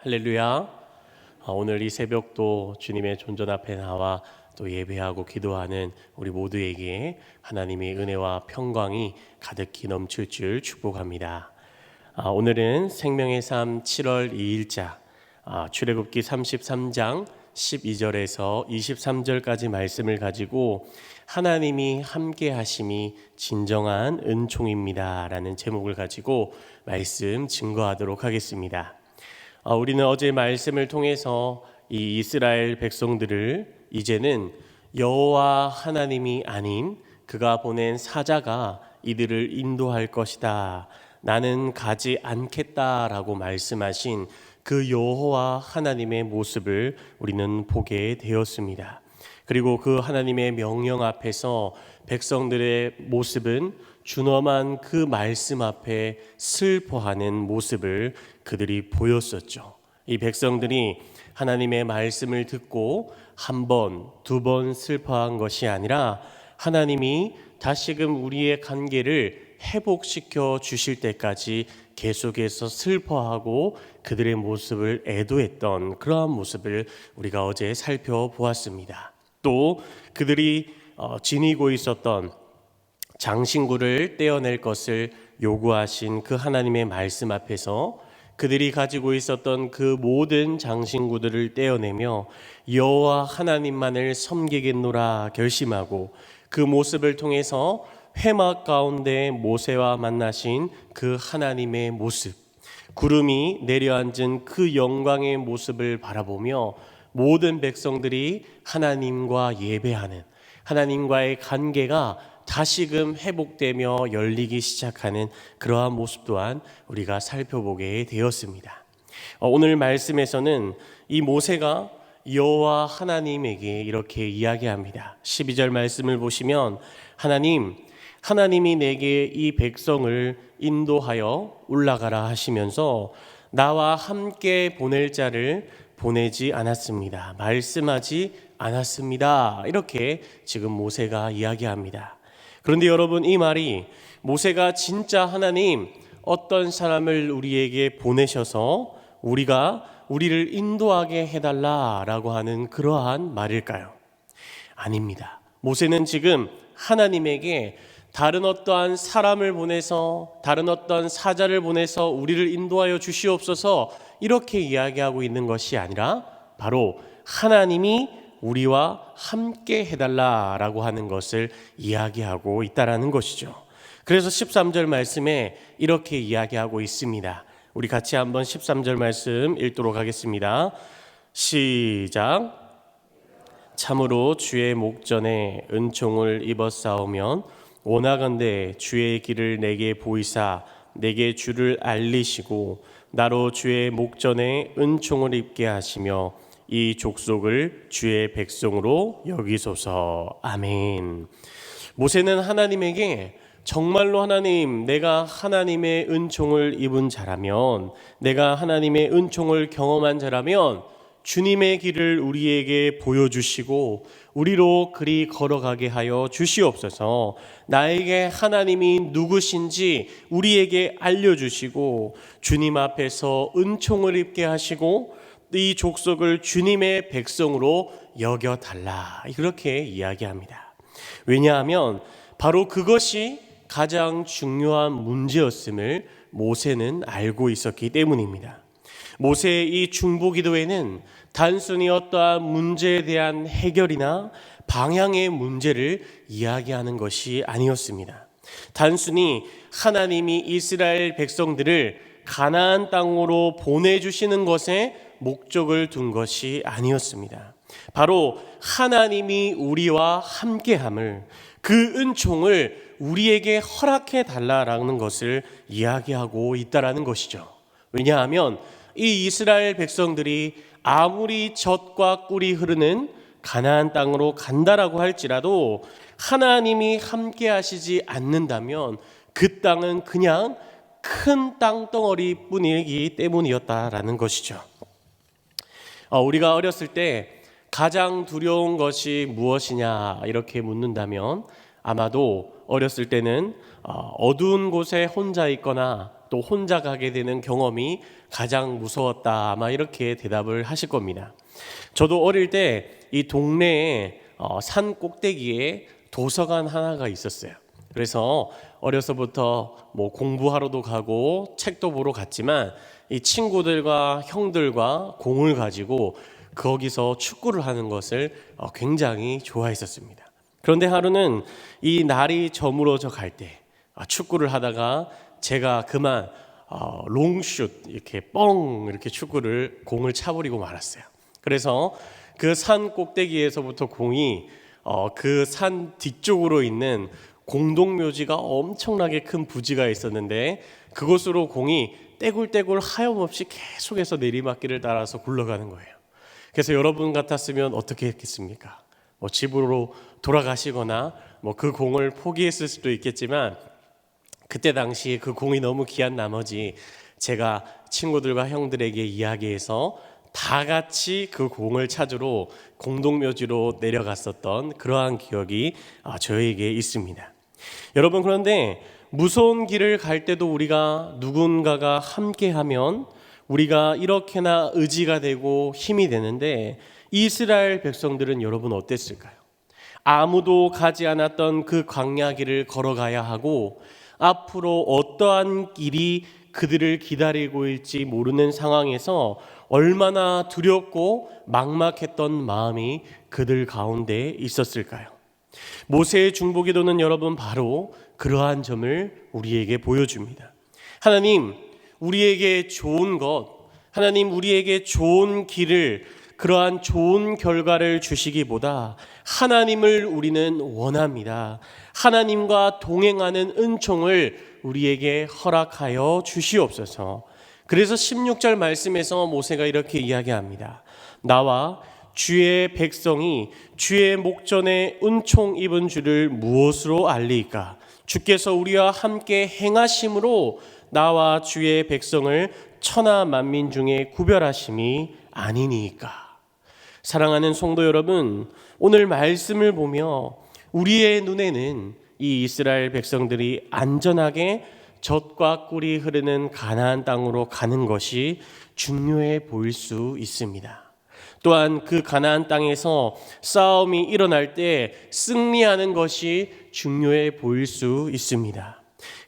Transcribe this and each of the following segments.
할렐루야. 오늘 이 새벽도 주님의 존전 앞에 나와 또 예배하고 기도하는 우리 모두에게 하나님의 은혜와 평강이 가득히 넘칠 줄 축복합니다. 오늘은 생명의 삶 7월 2일자 출애굽기 33장 12절에서 23절까지 말씀을 가지고 하나님이 함께 하심이 진정한 은총입니다 라는 제목을 가지고 말씀 증거하도록 하겠습니다. 우리는 어제 말씀을 통해서 이 이스라엘 백성들을 이제는 여호와 하나님이 아닌 그가 보낸 사자가 이들을 인도할 것이다, 나는 가지 않겠다라고 말씀하신 그 여호와 하나님의 모습을 우리는 보게 되었습니다. 그리고 그 하나님의 명령 앞에서 백성들의 모습은 준엄한 그 말씀 앞에 슬퍼하는 모습을 그들이 보였었죠. 이 백성들이 하나님의 말씀을 듣고 한 번, 두 번 슬퍼한 것이 아니라 하나님이 다시금 우리의 관계를 회복시켜 주실 때까지 계속해서 슬퍼하고 그들의 모습을 애도했던 그러한 모습을 우리가 어제 살펴보았습니다. 또 그들이 지니고 있었던 장신구를 떼어낼 것을 요구하신 그 하나님의 말씀 앞에서 그들이 가지고 있었던 그 모든 장신구들을 떼어내며 여호와 하나님만을 섬기겠노라 결심하고 그 모습을 통해서 회막 가운데 모세와 만나신 그 하나님의 모습, 구름이 내려앉은 그 영광의 모습을 바라보며 모든 백성들이 하나님과 예배하는, 하나님과의 관계가 다시금 회복되며 열리기 시작하는 그러한 모습 또한 우리가 살펴보게 되었습니다. 오늘 말씀에서는 이 모세가 여호와 하나님에게 이렇게 이야기합니다. 12절 말씀을 보시면 하나님이 내게 이 백성을 인도하여 올라가라 하시면서 나와 함께 보낼 자를 보내지 않았습니다, 말씀하지 않았습니다, 이렇게 지금 모세가 이야기합니다. 그런데 여러분, 이 말이 모세가 진짜 하나님 어떤 사람을 우리에게 보내셔서 우리를 인도하게 해달라라고 하는 그러한 말일까요? 아닙니다. 모세는 지금 하나님에게 다른 어떠한 사람을 보내서, 다른 어떤 사자를 보내서 우리를 인도하여 주시옵소서 이렇게 이야기하고 있는 것이 아니라 바로 하나님이 우리와 함께 해달라라고 하는 것을 이야기하고 있다라는 것이죠. 그래서 13절 말씀에 이렇게 이야기하고 있습니다. 우리 같이 한번 13절 말씀 읽도록 하겠습니다. 시작. 참으로 주의 목전에 은총을 입었사오면 오나건대 주의 길을 내게 보이사 내게 주를 알리시고 나로 주의 목전에 은총을 입게 하시며 이 족속을 주의 백성으로 여기소서. 아멘. 모세는 하나님에게 정말로 하나님, 내가 하나님의 은총을 입은 자라면, 내가 하나님의 은총을 경험한 자라면 주님의 길을 우리에게 보여주시고 우리로 그리 걸어가게 하여 주시옵소서. 나에게 하나님이 누구신지 우리에게 알려주시고 주님 앞에서 은총을 입게 하시고 이 족속을 주님의 백성으로 여겨달라, 그렇게 이야기합니다. 왜냐하면 바로 그것이 가장 중요한 문제였음을 모세는 알고 있었기 때문입니다. 모세의 이 중보기도에는 단순히 어떠한 문제에 대한 해결이나 방향의 문제를 이야기하는 것이 아니었습니다. 단순히 하나님이 이스라엘 백성들을 가나안 땅으로 보내주시는 것에 목적을 둔 것이 아니었습니다. 바로 하나님이 우리와 함께함을, 그 은총을 우리에게 허락해 달라라는 것을 이야기하고 있다라는 것이죠. 왜냐하면 이 이스라엘 백성들이 아무리 젖과 꿀이 흐르는 가나안 땅으로 간다라고 할지라도 하나님이 함께 하시지 않는다면 그 땅은 그냥 큰 땅덩어리 뿐이기 때문이었다라는 것이죠. 우리가 어렸을 때 가장 두려운 것이 무엇이냐 이렇게 묻는다면 아마도 어렸을 때는 어두운 곳에 혼자 있거나 또 혼자 가게 되는 경험이 가장 무서웠다. 아마 이렇게 대답을 하실 겁니다. 저도 어릴 때 이 동네에 산 꼭대기에 도서관 하나가 있었어요. 그래서 어려서부터 뭐 공부하러도 가고 책도 보러 갔지만 이 친구들과 형들과 공을 가지고 거기서 축구를 하는 것을 굉장히 좋아했었습니다. 그런데 하루는 이 날이 저물어져 갈 때 축구를 하다가 제가 그만 롱슛 이렇게 뻥 이렇게 공을 차버리고 말았어요. 그래서 그 산 꼭대기에서부터 공이 그 산 뒤쪽으로 있는 공동묘지가 엄청나게 큰 부지가 있었는데 그곳으로 공이 떼굴떼굴 하염없이 계속해서 내리막길을 따라서 굴러가는 거예요. 그래서 여러분 같았으면 어떻게 했겠습니까? 집으로 돌아가시거나 그 공을 포기했을 수도 있겠지만 그때 당시에 그 공이 너무 귀한 나머지 제가 친구들과 형들에게 이야기해서 다 같이 그 공을 찾으러 공동묘지로 내려갔었던 그러한 기억이 저에게 있습니다. 여러분, 그런데 무서운 길을 갈 때도 우리가 누군가가 함께하면 우리가 이렇게나 의지가 되고 힘이 되는데 이스라엘 백성들은 여러분 어땠을까요? 아무도 가지 않았던 그 광야 길을 걸어가야 하고 앞으로 어떠한 길이 그들을 기다리고 있을지 모르는 상황에서 얼마나 두렵고 막막했던 마음이 그들 가운데 있었을까요? 모세의 중보기도는 여러분 바로 그러한 점을 우리에게 보여줍니다. 하나님, 우리에게 좋은 것, 하나님 우리에게 좋은 길을, 그러한 좋은 결과를 주시기보다 하나님을 우리는 원합니다. 하나님과 동행하는 은총을 우리에게 허락하여 주시옵소서. 그래서 16절 말씀에서 모세가 이렇게 이야기합니다. 나와 주의 백성이 주의 목전에 은총 입은 줄을 무엇으로 알리까? 주께서 우리와 함께 행하심으로 나와 주의 백성을 천하 만민 중에 구별하심이 아니니까. 사랑하는 성도 여러분, 오늘 말씀을 보며 우리의 눈에는 이 이스라엘 백성들이 안전하게 젖과 꿀이 흐르는 가나안 땅으로 가는 것이 중요해 보일 수 있습니다. 또한 그 가나안 땅에서 싸움이 일어날 때 승리하는 것이 중요해 보일 수 있습니다.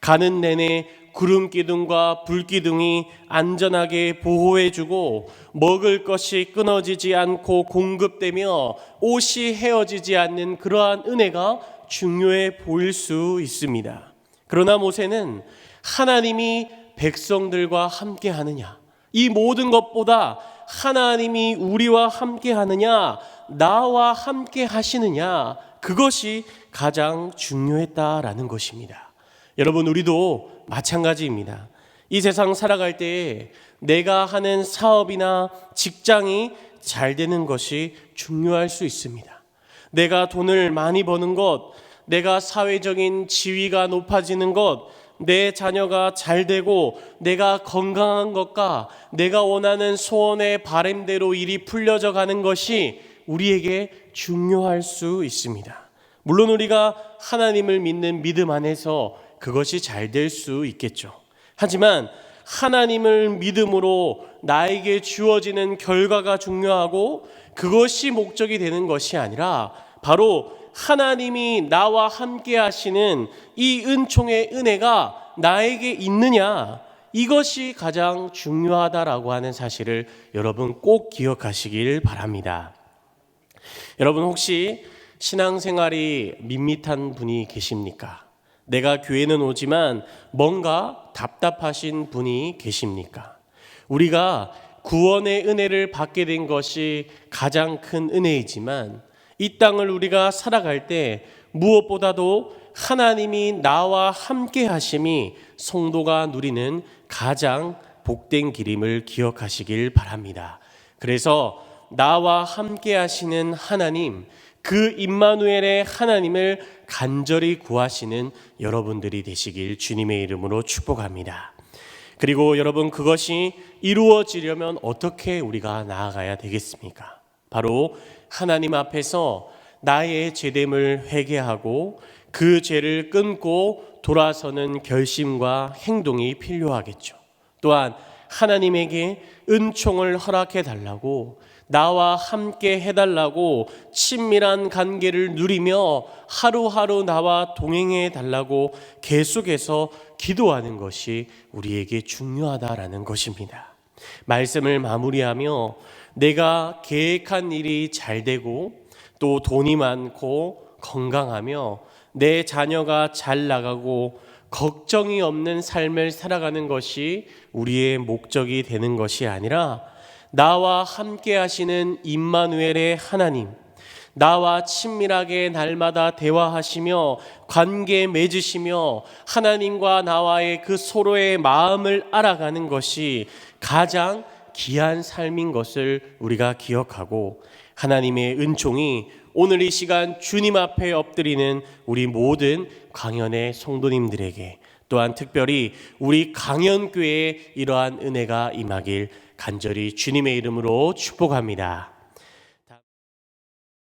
가는 내내 구름 기둥과 불 기둥이 안전하게 보호해주고 먹을 것이 끊어지지 않고 공급되며 옷이 헤어지지 않는 그러한 은혜가 중요해 보일 수 있습니다. 그러나 모세는 하나님이 백성들과 함께 하느냐, 이 모든 것보다 하나님이 우리와 함께 하느냐, 나와 함께 하시느냐, 그것이 가장 중요했다라는 것입니다. 여러분, 우리도 마찬가지입니다. 이 세상 살아갈 때 내가 하는 사업이나 직장이 잘 되는 것이 중요할 수 있습니다. 내가 돈을 많이 버는 것, 내가 사회적인 지위가 높아지는 것, 내 자녀가 잘 되고 내가 건강한 것과 내가 원하는 소원의 바람대로 일이 풀려져 가는 것이 우리에게 중요할 수 있습니다. 물론 우리가 하나님을 믿는 믿음 안에서 그것이 잘 될 수 있겠죠. 하지만 하나님을 믿음으로 나에게 주어지는 결과가 중요하고 그것이 목적이 되는 것이 아니라 바로 하나님이 나와 함께 하시는 이 은총의 은혜가 나에게 있느냐, 이것이 가장 중요하다라고 하는 사실을 여러분 꼭 기억하시길 바랍니다. 여러분, 혹시 신앙생활이 밋밋한 분이 계십니까? 내가 교회는 오지만 뭔가 답답하신 분이 계십니까? 우리가 구원의 은혜를 받게 된 것이 가장 큰 은혜이지만 이 땅을 우리가 살아갈 때 무엇보다도 하나님이 나와 함께 하심이 성도가 누리는 가장 복된 길임을 기억하시길 바랍니다. 그래서 나와 함께 하시는 하나님, 그 임마누엘의 하나님을 간절히 구하시는 여러분들이 되시길 주님의 이름으로 축복합니다. 그리고 여러분, 그것이 이루어지려면 어떻게 우리가 나아가야 되겠습니까? 바로 하나님 앞에서 나의 죄됨을 회개하고 그 죄를 끊고 돌아서는 결심과 행동이 필요하겠죠. 또한 하나님에게 은총을 허락해 달라고, 나와 함께 해달라고, 친밀한 관계를 누리며 하루하루 나와 동행해 달라고 계속해서 기도하는 것이 우리에게 중요하다라는 것입니다. 말씀을 마무리하며, 내가 계획한 일이 잘 되고 또 돈이 많고 건강하며 내 자녀가 잘 나가고 걱정이 없는 삶을 살아가는 것이 우리의 목적이 되는 것이 아니라, 나와 함께 하시는 임마누엘의 하나님, 나와 친밀하게 날마다 대화하시며 관계 맺으시며 하나님과 나와의 그 서로의 마음을 알아가는 것이 가장 귀한 삶인 것을 우리가 기억하고, 하나님의 은총이 오늘 이 시간 주님 앞에 엎드리는 우리 모든 강연의 성도님들에게, 또한 특별히 우리 강연교회에 이러한 은혜가 임하길 간절히 주님의 이름으로 축복합니다.